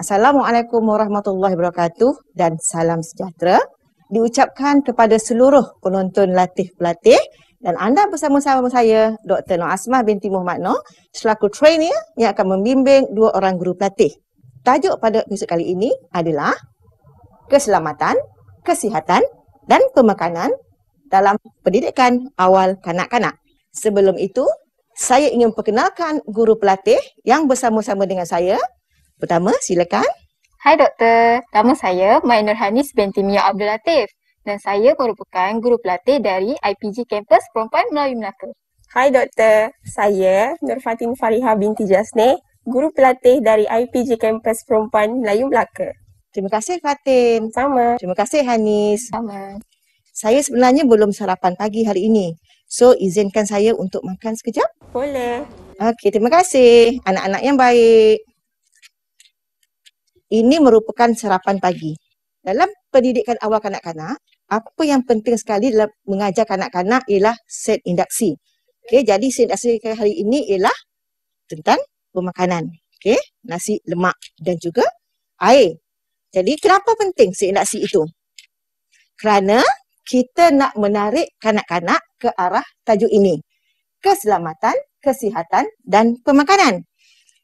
Assalamualaikum warahmatullahi wabarakatuh dan salam sejahtera diucapkan kepada seluruh penonton latih pelatih dan anda bersama-sama saya Dr. Nur Asmah binti Muhammad Nur selaku trainer yang akan membimbing dua orang guru pelatih. Tajuk pada episod kali ini adalah keselamatan, kesihatan dan pemakanan dalam pendidikan awal kanak-kanak. Sebelum itu, saya ingin memperkenalkan guru pelatih yang bersama-sama dengan saya. Pertama, silakan. Hai doktor, nama saya Mai Nurhanis binti Mia Abdul Latif dan saya merupakan guru pelatih dari IPG Kampus Perempuan Melayu Melaka. Hai doktor, saya Nurfatin Fariha binti Jasne, guru pelatih dari IPG Kampus Perempuan Melayu Melaka. Terima kasih Fatin. Sama. Terima kasih Hanis. Sama. Saya sebenarnya belum sarapan pagi hari ini. So, izinkan saya untuk makan sekejap? Boleh. Okey, terima kasih. Anak-anak yang baik. Ini merupakan sarapan pagi. Dalam pendidikan awal kanak-kanak, apa yang penting sekali dalam mengajar kanak-kanak ialah set induksi. Okey, jadi set induksi hari ini ialah tentang pemakanan. Okey, nasi lemak dan juga air. Jadi kenapa penting set induksi itu? Kerana kita nak menarik kanak-kanak ke arah tajuk ini. Keselamatan, kesihatan dan pemakanan.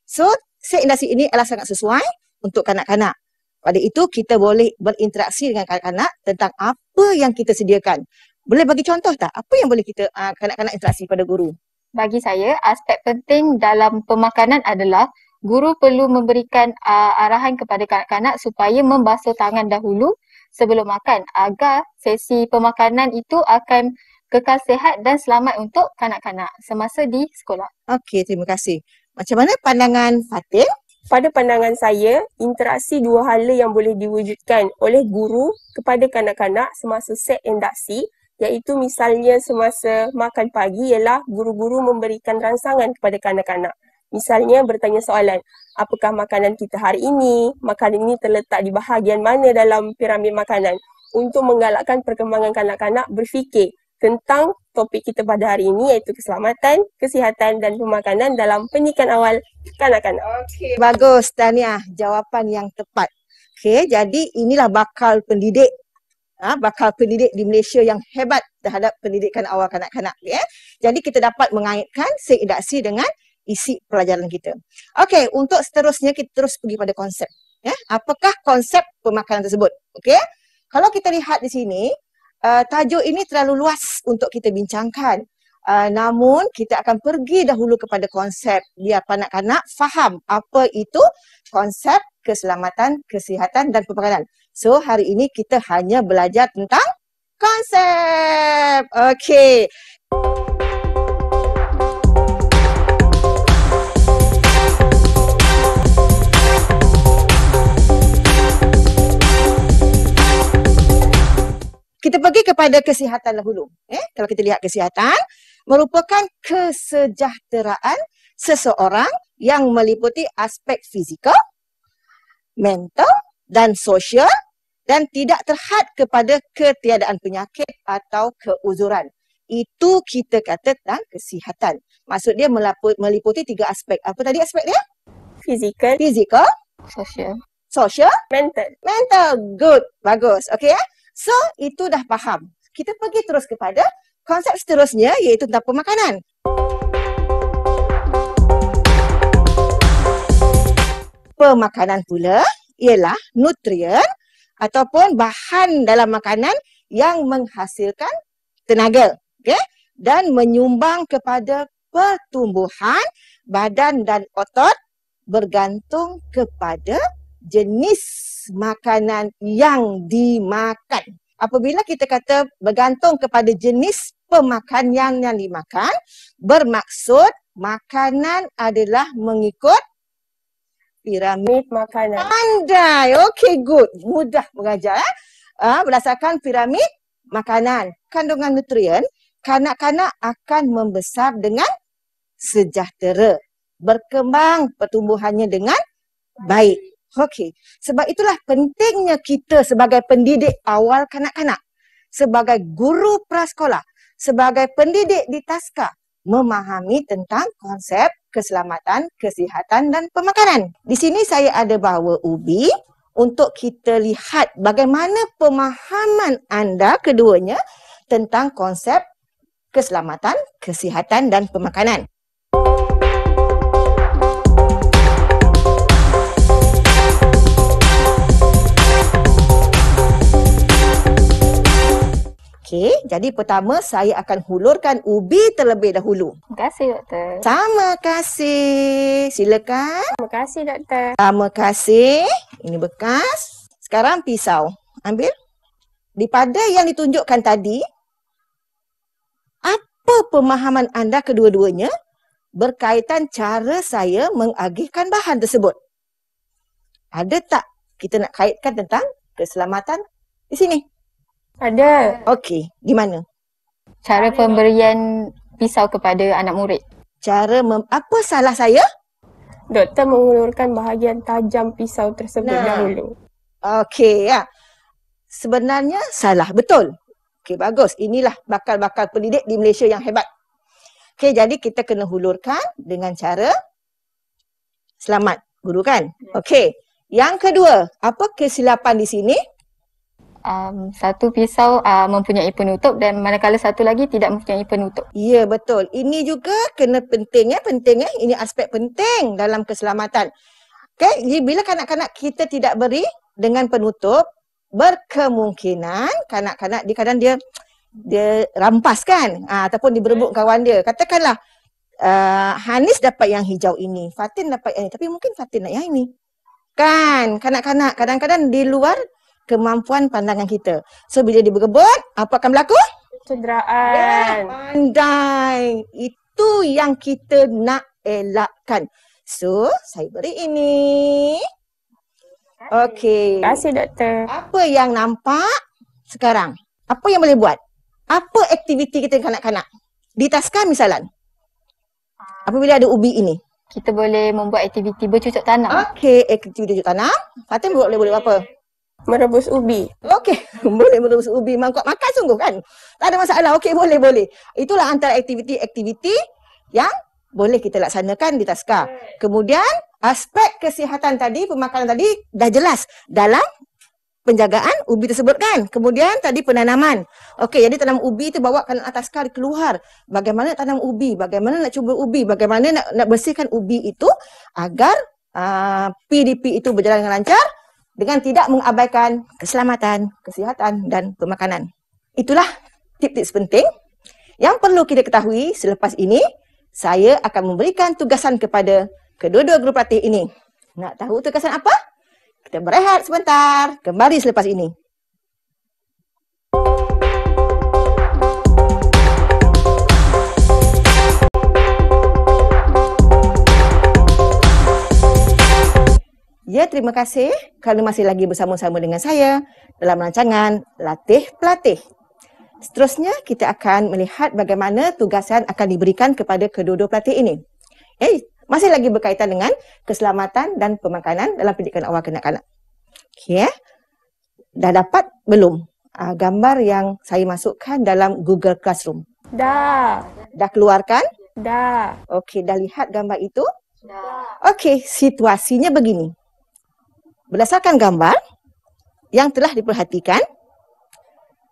So, set induksi ini adalah sangat sesuai untuk kanak-kanak. Pada itu kita boleh berinteraksi dengan kanak-kanak tentang apa yang kita sediakan. Boleh bagi contoh tak? Apa yang boleh kita kanak-kanak interaksi pada guru? Bagi saya, aspek penting dalam pemakanan adalah guru perlu memberikan arahan kepada kanak-kanak supaya membasuh tangan dahulu sebelum makan agar sesi pemakanan itu akan kekal sihat dan selamat untuk kanak-kanak semasa di sekolah. Okey, terima kasih. Macam mana pandangan Fatin? Pada pandangan saya, interaksi dua hala yang boleh diwujudkan oleh guru kepada kanak-kanak semasa set induksi, iaitu misalnya semasa makan pagi ialah guru-guru memberikan rangsangan kepada kanak-kanak. Misalnya bertanya soalan, apakah makanan kita hari ini? Makanan ini terletak di bahagian mana dalam piramid makanan? Untuk menggalakkan perkembangan kanak-kanak berfikir tentang topik kita pada hari ini iaitu keselamatan, kesihatan dan pemakanan dalam pendidikan awal kanak-kanak. Okey, bagus Tahniah, jawapan yang tepat. Okey, jadi inilah bakal pendidik di Malaysia yang hebat terhadap pendidikan awal kanak-kanak. Jadi kita dapat mengaitkan set induksi dengan isi pelajaran kita. Okey, untuk seterusnya kita terus pergi pada konsep. Apakah konsep pemakanan tersebut? Okey, kalau kita lihat di sini, tajuk ini terlalu luas untuk kita bincangkan. Namun kita akan pergi dahulu kepada konsep biar kanak-kanak faham apa itu konsep keselamatan, kesihatan dan pemakanan. So hari ini kita hanya belajar tentang konsep. Okey. Kita pergi kepada kesihatan dahulu. Kalau kita lihat kesihatan, merupakan kesejahteraan seseorang yang meliputi aspek fizikal, mental dan sosial dan tidak terhad kepada ketiadaan penyakit atau keuzuran. Itu kita kata tentang kesihatan. Maksud dia meliputi tiga aspek. Apa tadi aspek dia? Fizikal, sosial, mental. Good, bagus. Okey ya? So, itu dah faham. Kita pergi terus kepada konsep seterusnya iaitu tentang pemakanan. Pemakanan pula ialah nutrien ataupun bahan dalam makanan yang menghasilkan tenaga, okey, dan menyumbang kepada pertumbuhan badan dan otot bergantung kepada jenis makanan yang dimakan. Apabila kita kata bergantung kepada jenis pemakanan yang dimakan, bermaksud makanan adalah mengikut piramid Makanan. pandai. Okey, good. Mudah mengajar. Berdasarkan piramid makanan, kandungan nutrien, kanak-kanak akan membesar dengan sejahtera, berkembang pertumbuhannya dengan baik. Okey, sebab itulah pentingnya kita sebagai pendidik awal kanak-kanak, sebagai guru prasekolah, sebagai pendidik di taska, memahami tentang konsep keselamatan, kesihatan dan pemakanan. Di sini saya ada bawa ubi untuk kita lihat bagaimana pemahaman anda keduanya tentang konsep keselamatan, kesihatan dan pemakanan. Okey, jadi pertama saya akan hulurkan ubi terlebih dahulu. Terima kasih, Doktor. Terima kasih. Silakan. Terima kasih, Doktor. Terima kasih. Ini bekas. Sekarang pisau. Ambil. Daripada yang ditunjukkan tadi, apa pemahaman anda kedua-duanya berkaitan cara saya mengagihkan bahan tersebut? Ada tak kita nak kaitkan tentang keselamatan di sini? Ada. Okey, gimana? Cara pemberian pisau kepada anak murid. Apa salah saya? Doktor mengulurkan bahagian tajam pisau tersebut dahulu. Okey, ya. Sebenarnya salah, betul. Okey, bagus. Inilah bakal-bakal pendidik di Malaysia yang hebat. Okey, jadi kita kena hulurkan dengan cara selamat guru kan? Okey. Yang kedua, apa kesilapan di sini? Satu pisau mempunyai penutup dan manakala satu lagi tidak mempunyai penutup. Ya, betul. Ini juga kena penting ya, Ini aspek penting dalam keselamatan. Okey, jadi bila kanak-kanak kita tidak beri dengan penutup, berkemungkinan kanak-kanak di kadang dia rampas kan, ataupun diberebut kawan dia. Katakanlah Hanis dapat yang hijau ini, Fatin dapat yang ini, tapi mungkin Fatin nak yang ini. Kan, kanak-kanak kadang-kadang di luar kemampuan pandangan kita. So bila diberebut, apa akan berlaku? Cederaan. Pandai. Itu yang kita nak elakkan. So, saya beri ini. Okey. Terima kasih, Doktor. Apa yang nampak sekarang? Apa yang boleh buat? Apa aktiviti kita kanak-kanak? Di taska misalan. Apabila ada ubi ini. Kita boleh membuat aktiviti bercucuk tanam. Okey, aktiviti cucuk tanam. Fatin boleh buat apa? Merebus ubi. Okey, boleh merebus ubi, mangkuk makan sungguh kan? Tak ada masalah. Okey, boleh. Itulah antara aktiviti-aktiviti yang boleh kita laksanakan di taska. Kemudian, aspek kesihatan tadi, pemakanan tadi dah jelas dalam penjagaan ubi tersebut kan? Kemudian tadi penanaman. Okey, jadi tanam ubi tu bawa ke atas kali keluar. Bagaimana tanam ubi, bagaimana nak cuba ubi, bagaimana nak bersihkan ubi itu agar PDP itu berjalan dengan lancar dengan tidak mengabaikan keselamatan, kesihatan dan pemakanan. Itulah tips-tips penting yang perlu kita ketahui. Selepas ini, saya akan memberikan tugasan kepada kedua-dua guru pelatih ini. Nak tahu tugasan apa? Kita berehat sebentar. Kembali selepas ini. Ya, terima kasih kerana masih lagi bersama-sama dengan saya dalam rancangan Latih Pelatih. Seterusnya, kita akan melihat bagaimana tugasan akan diberikan kepada kedua-dua pelatih ini. Masih lagi berkaitan dengan keselamatan dan pemakanan dalam pendidikan awal kanak-kanak. Okey, dah dapat belum gambar yang saya masukkan dalam Google Classroom? Dah. Dah keluarkan? Dah. Okey, dah lihat gambar itu? Dah. Okey, situasinya begini. Berdasarkan gambar yang telah diperhatikan,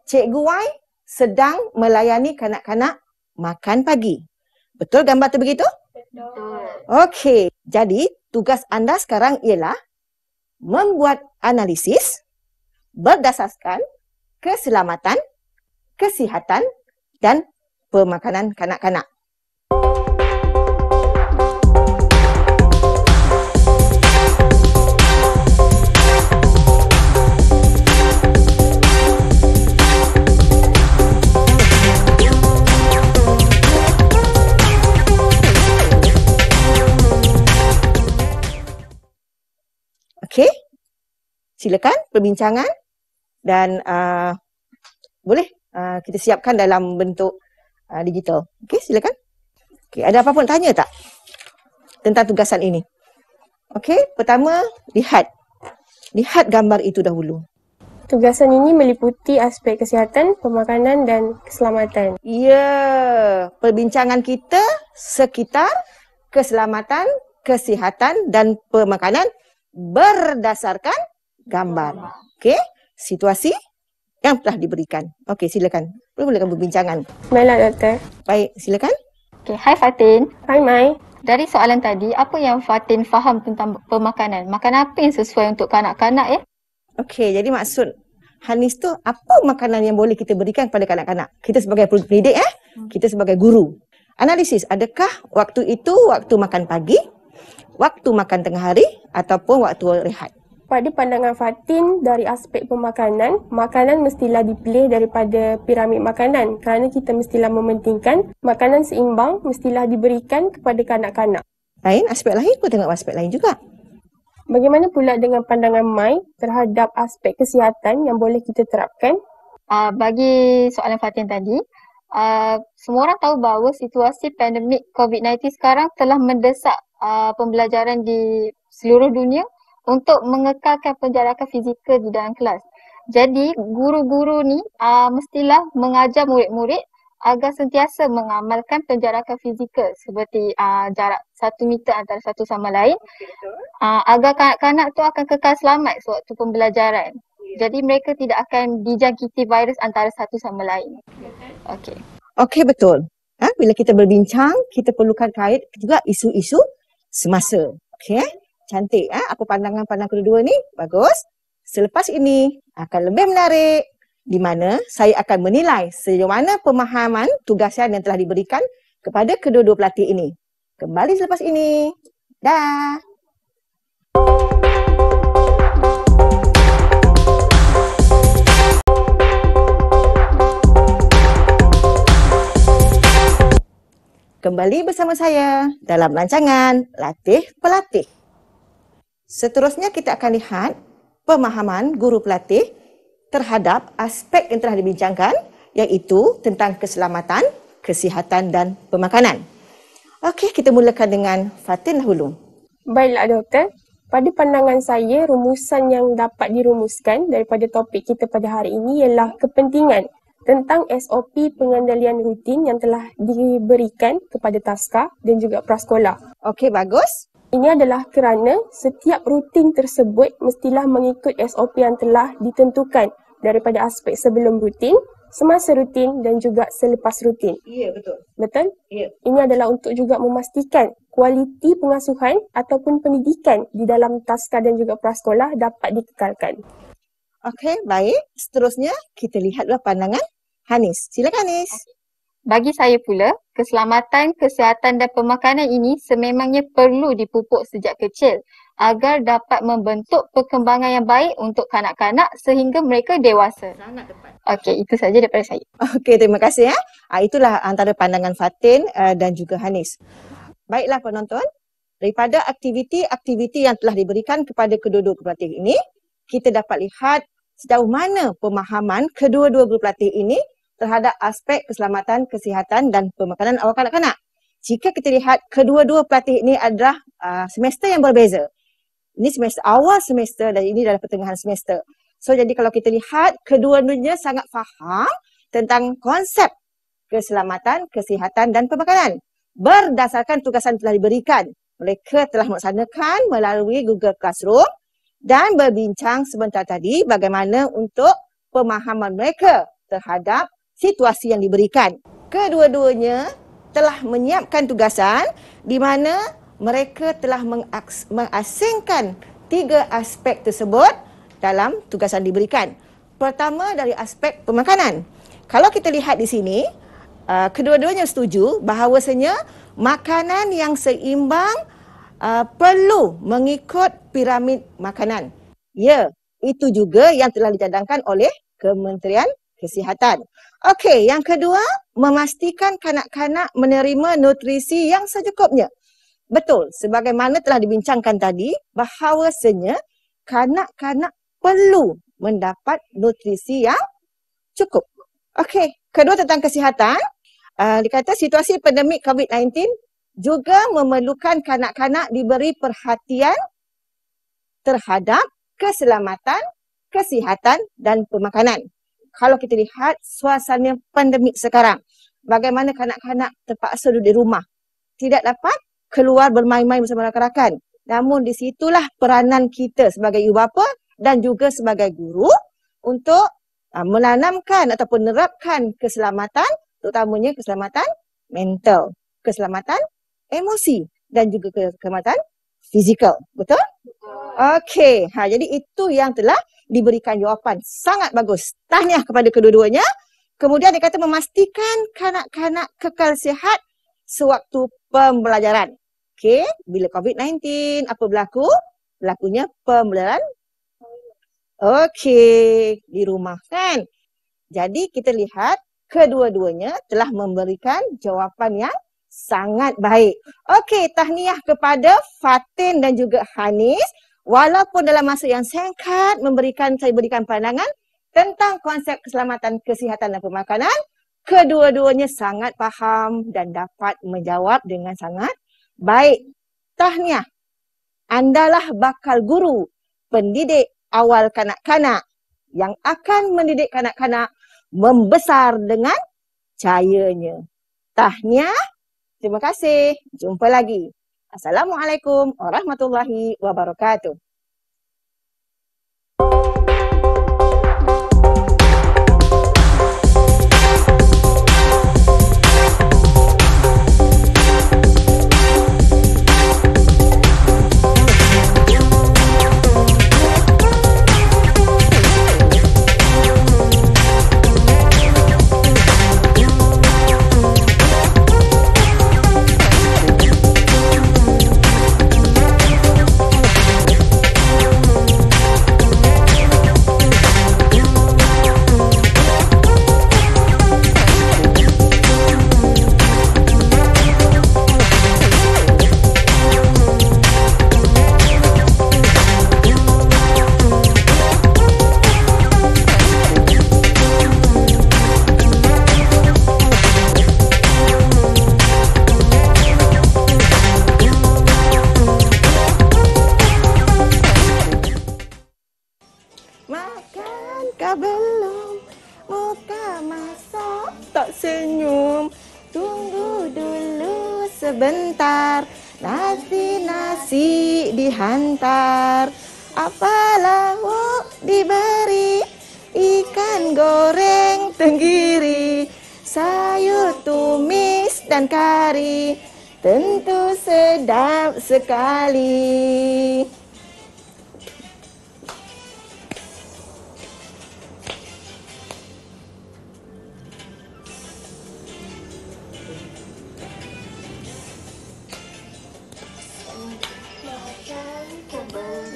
Cikgu Y sedang melayani kanak-kanak makan pagi. Betul gambar tu begitu? Betul. Okey, jadi tugas anda sekarang ialah membuat analisis berdasarkan keselamatan, kesihatan dan pemakanan kanak-kanak. Okey, silakan perbincangan dan boleh kita siapkan dalam bentuk digital. Okey, silakan. Okey, ada apa-apa nak tanya tak tentang tugasan ini? Okey, pertama lihat gambar itu dahulu. Tugasan ini meliputi aspek kesihatan, pemakanan dan keselamatan. Ya, perbincangan kita sekitar keselamatan, kesihatan dan pemakanan berdasarkan gambar. Okey, situasi yang telah diberikan. Okey, silakan. Mulakan perbincangan. Baiklah, Doktor. Baik, silakan. Okay, hai Fatin. Hai, Mai. Dari soalan tadi, apa yang Fatin faham tentang pemakanan? Makanan apa yang sesuai untuk kanak-kanak ya? Okey, jadi maksud Hanis tu apa makanan yang boleh kita berikan kepada kanak-kanak? Kita sebagai pendidik kita sebagai guru. Analisis, adakah waktu itu waktu makan pagi, waktu makan tengah hari ataupun waktu rehat? Pada pandangan Fatin, dari aspek pemakanan, makanan mestilah dipilih daripada piramid makanan kerana kita mestilah mementingkan makanan seimbang mestilah diberikan kepada kanak-kanak. Lain aspek lain pun tengok aspek lain juga. Bagaimana pula dengan pandangan Mai terhadap aspek kesihatan yang boleh kita terapkan? Bagi soalan Fatin tadi, semua orang tahu bahawa situasi pandemik COVID-19 sekarang telah mendesak pembelajaran di seluruh dunia untuk mengekalkan penjarakan fizikal di dalam kelas. Jadi, guru-guru ni mestilah mengajar murid-murid agar sentiasa mengamalkan penjarakan fizikal seperti jarak 1 meter antara satu sama lain agar kanak-kanak tu akan kekal selamat sewaktu pembelajaran. Jadi mereka tidak akan dijangkiti virus antara satu sama lain. Okey. Okey, betul. Bila kita berbincang, kita perlukan kait juga isu-isu semasa. Okey, cantik. Apa pandangan kedua ni? Bagus. Selepas ini akan lebih menarik di mana saya akan menilai sejauh mana pemahaman tugasan yang telah diberikan kepada kedua-dua pelatih ini. Kembali selepas ini. Dah. Kembali bersama saya dalam rancangan Latih Pelatih. Seterusnya kita akan lihat pemahaman guru pelatih terhadap aspek yang telah dibincangkan iaitu tentang keselamatan, kesihatan dan pemakanan. Okey, kita mulakan dengan Fatin dahulu. Baiklah, Doktor. Pada pandangan saya, rumusan yang dapat dirumuskan daripada topik kita pada hari ini ialah kepentingan tentang SOP pengendalian rutin yang telah diberikan kepada taska dan juga prasekolah. Okey, bagus. Ini adalah kerana setiap rutin tersebut mestilah mengikut SOP yang telah ditentukan daripada aspek sebelum rutin, semasa rutin dan juga selepas rutin. Ya, betul. Betul? Ya. Ini adalah untuk juga memastikan kualiti pengasuhan ataupun pendidikan di dalam taska dan juga prasekolah dapat dikekalkan. Okey, baik. Seterusnya kita lihatlah pandangan Hanis. Silakan Hanis. Bagi saya pula, keselamatan, kesihatan dan pemakanan ini sememangnya perlu dipupuk sejak kecil agar dapat membentuk perkembangan yang baik untuk kanak-kanak sehingga mereka dewasa. Sangat tepat. Okey, itu saja daripada saya. Okey, terima kasih. Itulah antara pandangan Fatin dan juga Hanis. Baiklah penonton, daripada aktiviti-aktiviti yang telah diberikan kepada kedua-dua pelatih ini, kita dapat lihat sejauh mana pemahaman kedua-dua guru pelatih ini terhadap aspek keselamatan, kesihatan dan pemakanan awak kanak-kanak. Jika kita lihat kedua-dua pelatih ini adalah semester yang berbeza. Ini semester awal semester dan ini adalah pertengahan semester. So jadi kalau kita lihat kedua-duanya sangat faham tentang konsep keselamatan, kesihatan dan pemakanan. Berdasarkan tugasan yang telah diberikan. Mereka telah melaksanakan melalui Google Classroom dan berbincang sebentar tadi bagaimana untuk pemahaman mereka terhadap situasi yang diberikan. Kedua-duanya telah menyiapkan tugasan di mana mereka telah mengasingkan 3 aspek tersebut dalam tugasan diberikan. Pertama dari aspek pemakanan. Kalau kita lihat di sini, kedua-duanya setuju bahawasanya makanan yang seimbang perlu mengikut piramid makanan. Ya, itu juga yang telah dicadangkan oleh Kementerian Kesihatan. Okey, yang kedua, memastikan kanak-kanak menerima nutrisi yang secukupnya. Betul, sebagaimana telah dibincangkan tadi, bahawasanya kanak-kanak perlu mendapat nutrisi yang cukup. Okey, kedua tentang kesihatan, dikata situasi pandemik COVID-19 juga memerlukan kanak-kanak diberi perhatian terhadap keselamatan, kesihatan dan pemakanan. Kalau kita lihat suasana pandemik sekarang, bagaimana kanak-kanak terpaksa duduk di rumah, tidak dapat keluar bermain-main bersama rakan-rakan. Namun di situlah peranan kita sebagai ibu bapa dan juga sebagai guru untuk menanamkan ataupun menerapkan keselamatan, terutamanya keselamatan mental, keselamatan emosi dan juga keselamatan fizikal. Betul? Okey, jadi itu yang telah diberikan jawapan. Sangat bagus. Tahniah kepada kedua-duanya. Kemudian dia kata memastikan kanak-kanak kekal sihat sewaktu pembelajaran. Okey, bila COVID-19 apa berlaku? Berlakunya pembelajaran. Okey, di rumah kan. Jadi kita lihat kedua-duanya telah memberikan jawapan yang sangat baik. Okey, tahniah kepada Fatin dan juga Hanis. Walaupun dalam masa yang singkat saya berikan pandangan tentang konsep keselamatan, kesihatan dan pemakanan, kedua-duanya sangat faham dan dapat menjawab dengan sangat baik. Tahniah. Andalah bakal guru pendidik awal kanak-kanak yang akan mendidik kanak-kanak membesar dengan cahayanya. Tahniah. Terima kasih. Jumpa lagi. Assalamualaikum warahmatullahi wabarakatuh. Makankah belum? Muka masak tak senyum. Tunggu dulu sebentar. Nasi dihantar. Apa lauk diberi? Ikan goreng tenggiri. Sayur tumis dan kari. Tentu sedap sekali.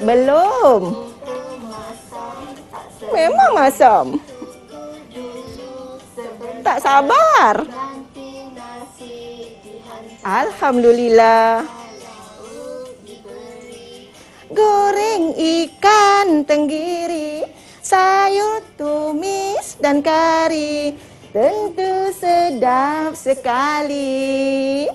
Belum. Memang masam. Tak sabar. Alhamdulillah. Goreng ikan tenggiri, sayur tumis dan kari, tentu sedap sekali.